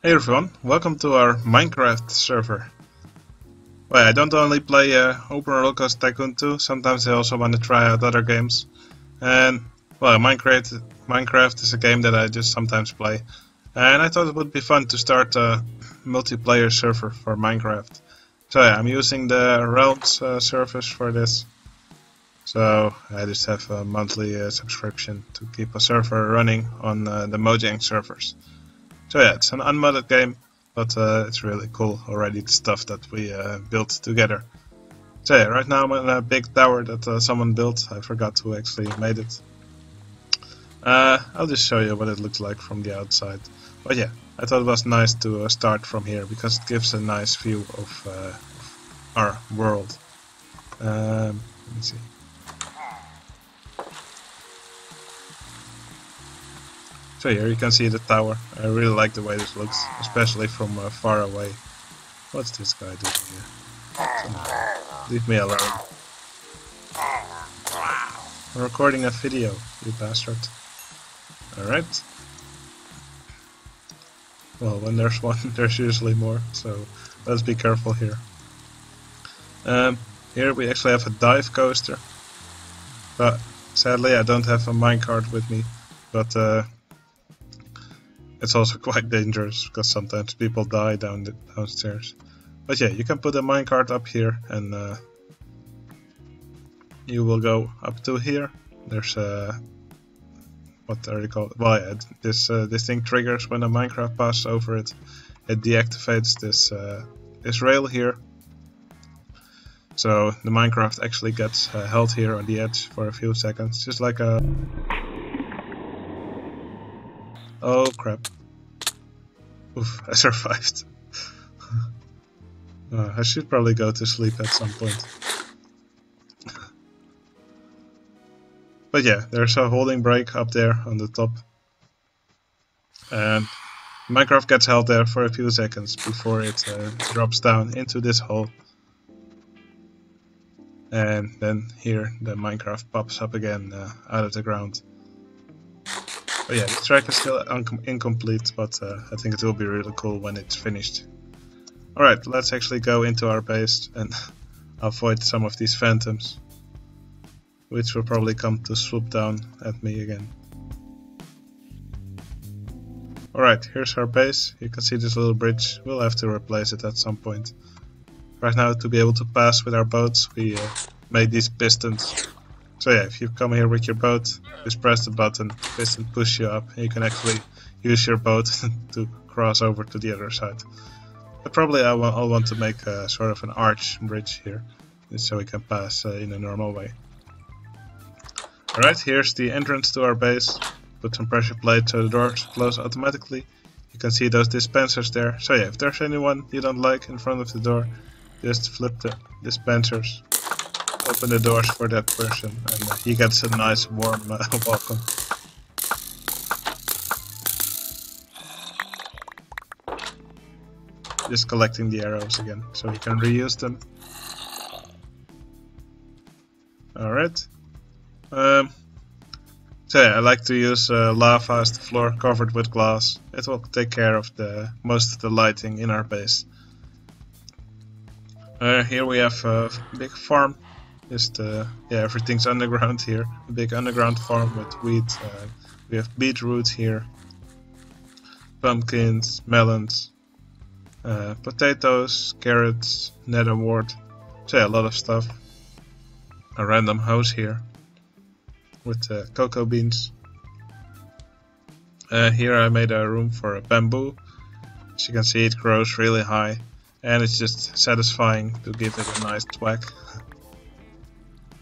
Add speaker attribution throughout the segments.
Speaker 1: Hey everyone, welcome to our Minecraft server. Well, I don't only play Open Roller Coaster Tycoon 2, sometimes I also want to try out other games. And, well, Minecraft is a game that I just sometimes play. And I thought it would be fun to start a multiplayer server for Minecraft. So yeah, I'm using the Realms service for this. So I just have a monthly subscription to keep a server running on the Mojang servers. So yeah, it's an unmodded game, but it's really cool already, the stuff that we built together. So yeah, right now I'm in a big tower that someone built. I forgot who actually made it. I'll just show you what it looks like from the outside. But yeah, I thought it was nice to start from here, because it gives a nice view of our world. Let me see. So here you can see the tower. I really like the way this looks, especially from far away. What's this guy doing here? Leave me alone. I'm recording a video, you bastard. Alright. Well, when there's one, there's usually more, so let's be careful here. Here we actually have a dive coaster. But sadly I don't have a minecart with me, but it's also quite dangerous, because sometimes people die downstairs. But yeah, you can put a minecart up here, and you will go up to here. There's what are they called? Well, yeah, this thing triggers when a minecart passes over it. It deactivates this rail here. So the minecart actually gets held here on the edge for a few seconds, just like a... Oh crap. Oof, I survived. I should probably go to sleep at some point. But yeah, there's a holding break up there on the top. And Minecraft gets held there for a few seconds before it drops down into this hole. And then here the Minecraft pops up again out of the ground. But yeah, the track is still incomplete, but I think it will be really cool when it's finished. Alright, let's actually go into our base and avoid some of these phantoms, which will probably come to swoop down at me again. Alright, here's our base. You can see this little bridge. We'll have to replace it at some point. Right now, to be able to pass with our boats, we made these pistons. So yeah, if you come here with your boat, just press the button, piston push you up, and you can actually use your boat to cross over to the other side. But probably I'll want to make a sort of an arch bridge here, so we can pass in a normal way. Alright, here's the entrance to our base. Put some pressure plate so the doors close automatically. You can see those dispensers there. So yeah, if there's anyone you don't like in front of the door, just flip the dispensers. Open the doors for that person, and he gets a nice warm welcome. Just collecting the arrows again, so you can reuse them. Alright. So yeah, I like to use lava as the floor covered with glass. It will take care of most of the lighting in our base. Here we have a big farm. Just yeah, everything's underground here. A big underground farm with wheat. We have beetroot here, pumpkins, melons, potatoes, carrots, netherwort. So yeah, a lot of stuff. A random house here with cocoa beans. Here I made a room for a bamboo. As you can see, it grows really high, and it's just satisfying to give it a nice whack.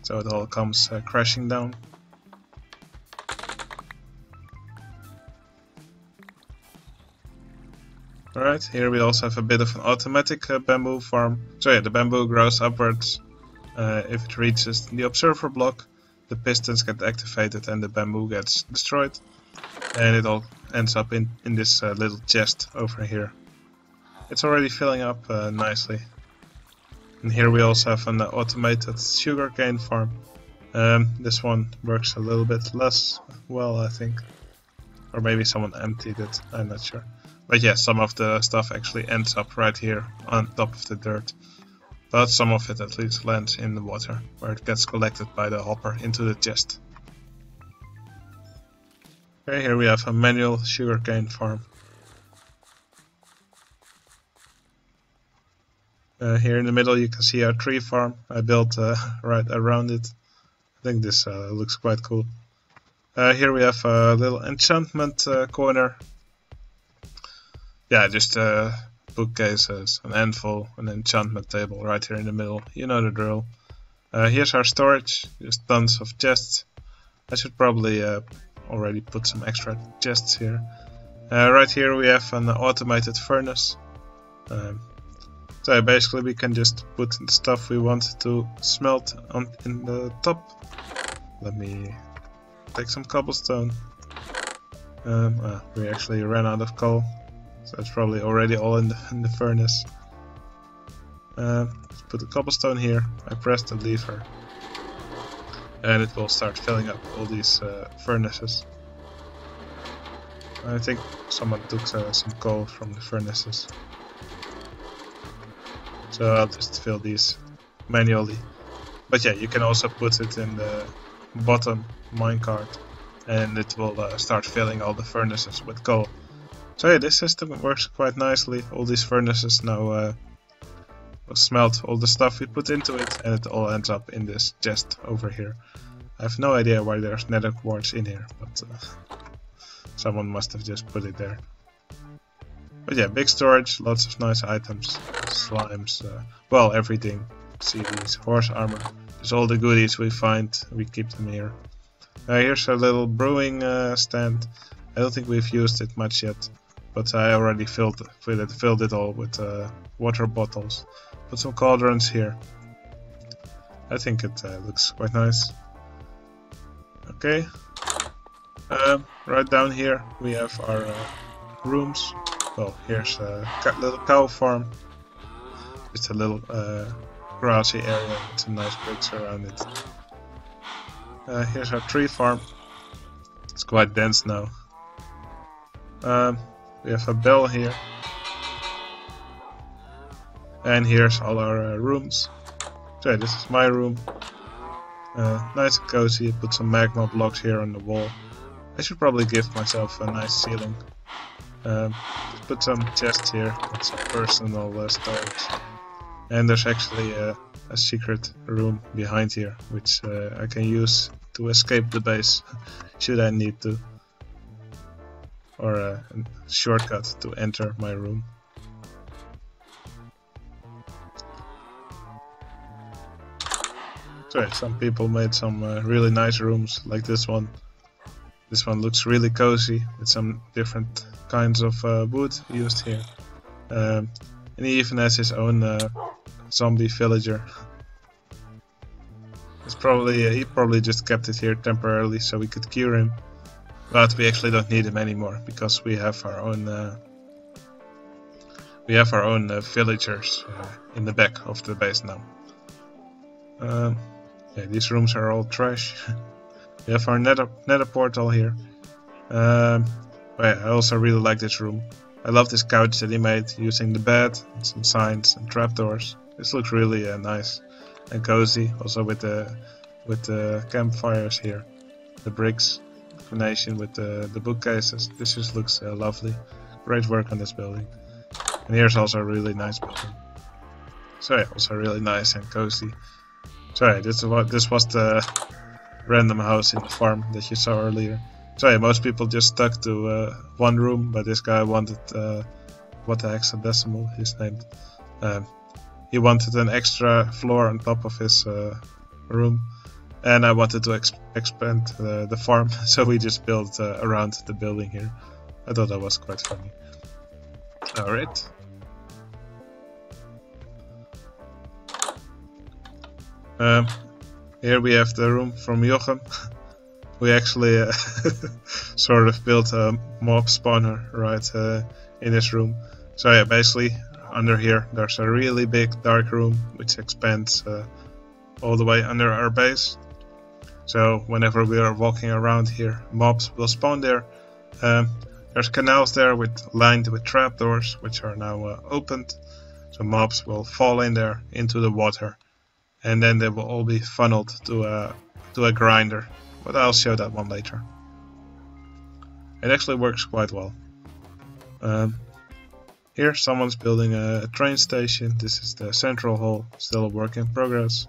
Speaker 1: So it all comes crashing down. Alright, here we also have a bit of an automatic bamboo farm. So yeah, the bamboo grows upwards. If it reaches the observer block, the pistons get activated and the bamboo gets destroyed. And it all ends up in this little chest over here. It's already filling up nicely. And here we also have an automated sugarcane farm. This one works a little bit less well, I think. Or maybe someone emptied it, I'm not sure. But yeah, some of the stuff actually ends up right here on top of the dirt. But some of it at least lands in the water, where it gets collected by the hopper into the chest. Okay, here we have a manual sugarcane farm. Here in the middle you can see a tree farm I built right around it. I think this looks quite cool. Here we have a little enchantment corner. Yeah, just bookcases, an anvil, an enchantment table right here in the middle. You know the drill. Here's our storage, just tons of chests. I should probably already put some extra chests here. Right here we have an automated furnace. So basically we can just put the stuff we want to smelt in the top. Let me take some cobblestone. We actually ran out of coal, so it's probably already all in the furnace. Let's put the cobblestone here. I press the lever and it will start filling up all these furnaces. I think someone took some coal from the furnaces. So I'll just fill these manually. But yeah, you can also put it in the bottom minecart and it will start filling all the furnaces with coal. So yeah, this system works quite nicely. All these furnaces now will smelt all the stuff we put into it and it all ends up in this chest over here. I have no idea why there's nether quartz in here, but someone must have just put it there. But yeah, big storage, lots of nice items, slimes, well, everything. See these horse armor, just all the goodies we find, we keep them here. Here's a little brewing stand. I don't think we've used it much yet, but I already filled it all with water bottles. Put some cauldrons here. I think it looks quite nice. Okay, right down here we have our rooms. Well, here's a little cow farm. Just a little grassy area with some nice bricks around it. Here's our tree farm. It's quite dense now. We have a bell here. And here's all our rooms. So this is my room. Nice and cozy. Put some magma blocks here on the wall. I should probably give myself a nice ceiling. Just put some chests here with some personal storage. And there's actually a secret room behind here, which I can use to escape the base, should I need to. Or a shortcut to enter my room. So yeah, some people made some really nice rooms, like this one. This one looks really cozy, with some different kinds of wood used here. And he even has his own zombie villager. It's probably he probably just kept it here temporarily so we could cure him. But we actually don't need him anymore because we have our own villagers in the back of the base now. Yeah, these rooms are all trash. We have our nether portal here. Yeah, I also really like this room. I love this couch that he made using the bed and some signs and trapdoors. This looks really nice and cozy. Also with the campfires here, the bricks, combination with the bookcases. This just looks lovely. Great work on this building. And here's also a really nice building. So yeah, also really nice and cozy. So yeah, this was the random house in the farm that you saw earlier. So yeah, most people just stuck to one room, but this guy wanted what the hexadecimal is named. He wanted an extra floor on top of his room, and I wanted to expand the farm, so we just built around the building here. I thought that was quite funny. Alright. Here we have the room from Jochem. We actually sort of built a mob spawner right in this room. So yeah, basically under here there's a really big dark room which expands all the way under our base. So whenever we are walking around here, mobs will spawn there. There's canals there lined with trapdoors, which are now opened, so mobs will fall in there into the water, and then they will all be funneled to a grinder. But I'll show that one later. It actually works quite well. Here someone's building a train station. This is the central hall, still a work in progress.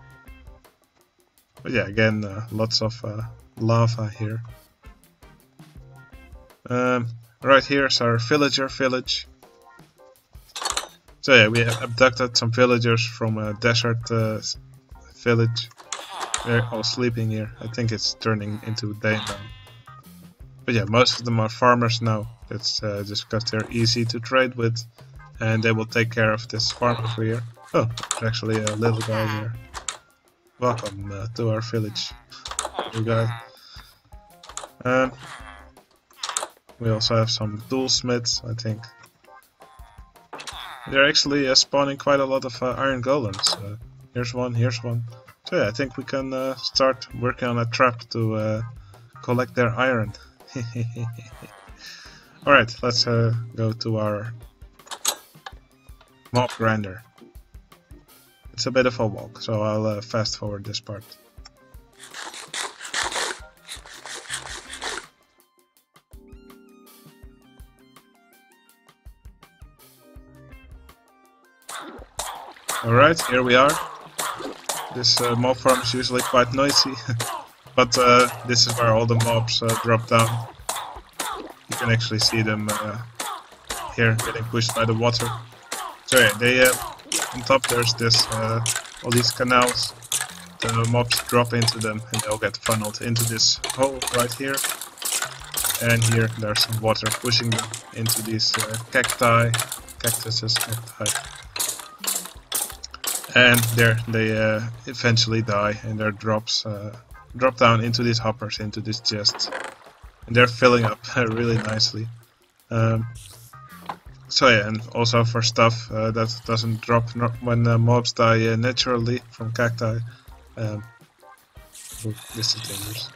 Speaker 1: But yeah, again, lots of lava here. Right here is our villager village. So yeah, we have abducted some villagers from a desert village. They're all sleeping here. I think it's turning into day now. But yeah, most of them are farmers now. That's just because they're easy to trade with, and they will take care of this farm over here. Oh, there's actually a little guy here. Welcome to our village, new guy. We also have some toolsmiths, I think. They're actually spawning quite a lot of iron golems. Here's one, here's one. So yeah, I think we can start working on a trap to collect their iron. Alright, let's go to our mob grinder. It's a bit of a walk, so I'll fast forward this part. Alright, here we are. This mob farm is usually quite noisy, but this is where all the mobs drop down. You can actually see them here getting pushed by the water. So yeah, they on top there's this all these canals. The mobs drop into them and they'll get funneled into this hole right here. And here there's some water pushing them into these cactuses. And there they eventually die, and their drops drop down into these hoppers, into this chest, and they're filling up really nicely. So yeah, and also for stuff that doesn't drop when mobs die naturally from cacti. This is dangerous.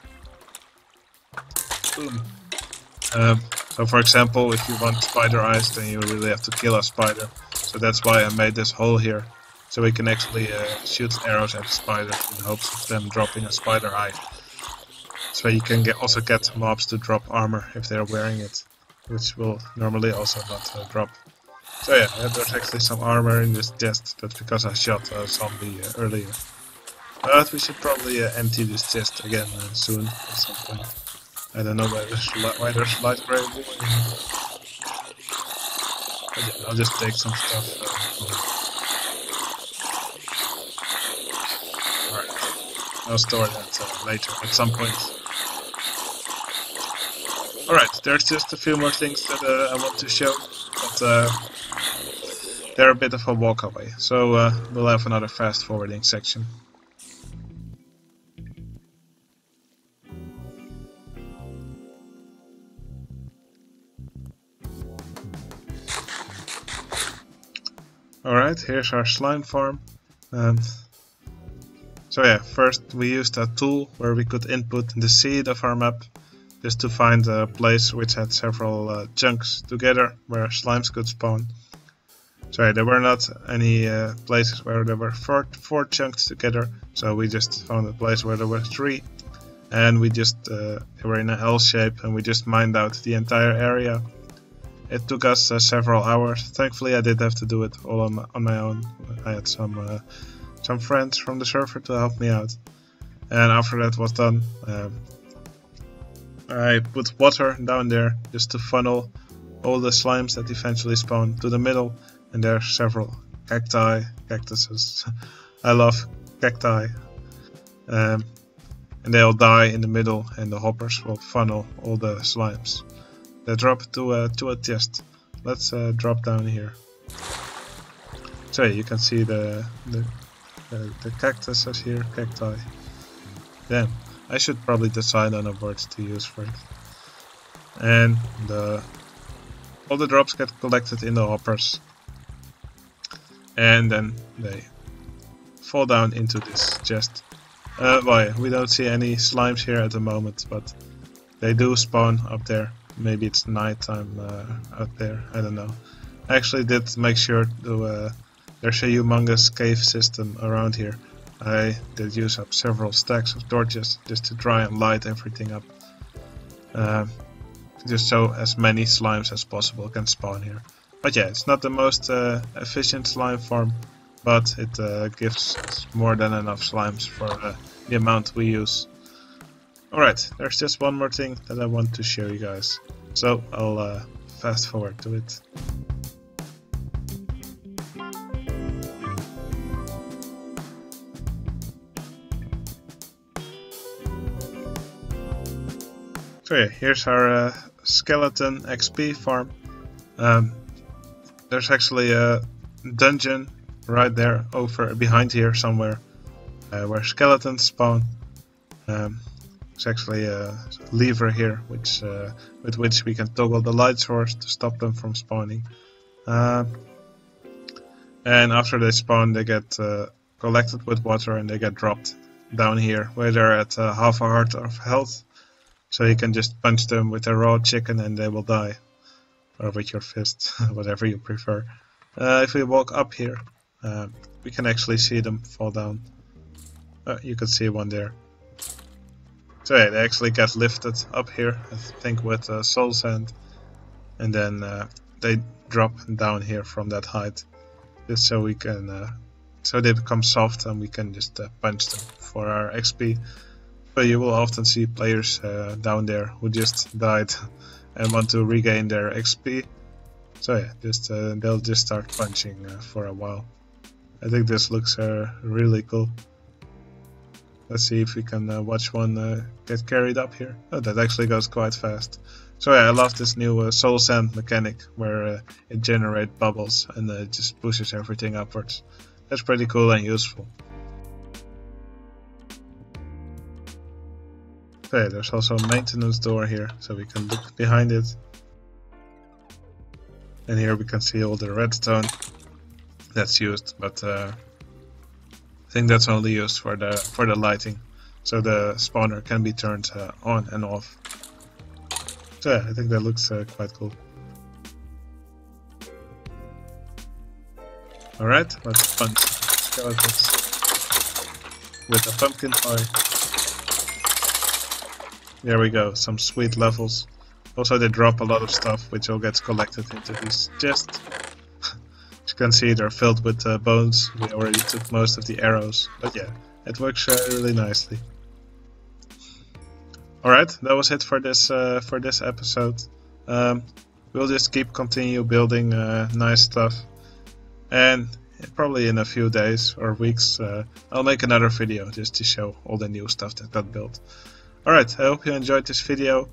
Speaker 1: Boom. So for example, if you want spider eyes, then you really have to kill a spider. So that's why I made this hole here. So we can actually shoot arrows at the spiders in hopes of them dropping a spider eye. So you can also get mobs to drop armor if they're wearing it, which will normally also not drop. So yeah, there's actually some armor in this chest. That's because I shot a zombie earlier. But we should probably empty this chest again soon at some point. I don't know why there's light gray wool in here. But yeah, I'll just take some stuff. I'll store that later at some point. Alright, there's just a few more things that I want to show, but they're a bit of a walk away, so we'll have another fast forwarding section. Alright, here's our slime farm. So yeah, first we used a tool where we could input the seed of our map, just to find a place which had several chunks together where slimes could spawn. So yeah, there were not any places where there were four chunks together, so we just found a place where there were 3, and we just they were in an L shape, and we just mined out the entire area. It took us several hours. Thankfully I did have to do it all on my own. I had some friends from the server to help me out, and after that was done, I put water down there just to funnel all the slimes that eventually spawn to the middle, and there are several cactuses. I love cacti, and they all die in the middle, and the hoppers will funnel all the slimes. They drop to a chest. Let's drop down here. So yeah, you can see the cactuses here, cacti. Damn, I should probably decide on a word to use for it. And all the drops get collected in the hoppers, and then they fall down into this chest. Well, yeah, we don't see any slimes here at the moment, but they do spawn up there maybe it's nighttime out there, I don't know. I actually did make sure to, there's a humongous cave system around here. I did use up several stacks of torches just to try and light everything up. Just so as many slimes as possible can spawn here. But yeah, it's not the most efficient slime farm, but it gives us more than enough slimes for the amount we use. Alright, there's just one more thing that I want to show you guys, so I'll fast forward to it. So yeah, here's our skeleton XP farm. There's actually a dungeon right there over behind here somewhere where skeletons spawn. There's actually a lever here with which we can toggle the light source to stop them from spawning. And after they spawn, they get collected with water and they get dropped down here where they're at half a heart of health. So you can just punch them with a raw chicken and they will die. Or with your fist, whatever you prefer. If we walk up here, we can actually see them fall down. You can see one there. So yeah, they actually get lifted up here, I think with soul sand. And then they drop down here from that height. Just so we can, so they become soft and we can just punch them for our XP. But you will often see players down there who just died and want to regain their XP. So yeah, just they'll just start punching for a while. I think this looks really cool. Let's see if we can watch one get carried up here. Oh, that actually goes quite fast. So yeah, I love this new soul sand mechanic where it generates bubbles and it just pushes everything upwards. That's pretty cool and useful. Okay, there's also a maintenance door here, so we can look behind it. And here we can see all the redstone that's used, but I think that's only used for the lighting, so the spawner can be turned on and off. So yeah, I think that looks quite cool. Alright, let's punch skeletons with a pumpkin pie. There we go, some sweet levels. Also they drop a lot of stuff which all gets collected into these chests. As you can see, they're filled with bones. We already took most of the arrows, but yeah, it works really nicely. Alright, that was it for this episode. We'll just continue building nice stuff. And probably in a few days or weeks I'll make another video just to show all the new stuff that got built. Alright, I hope you enjoyed this video.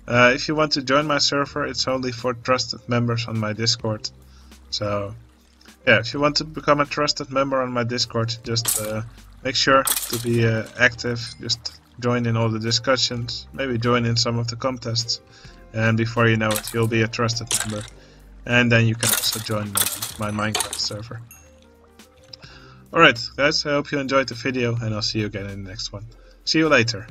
Speaker 1: If you want to join my server, it's only for trusted members on my Discord. So, yeah, if you want to become a trusted member on my Discord, just make sure to be active. Just join in all the discussions, maybe join in some of the contests. And before you know it, you'll be a trusted member. And then you can also join my Minecraft server. Alright, guys, I hope you enjoyed the video, and I'll see you again in the next one. See you later.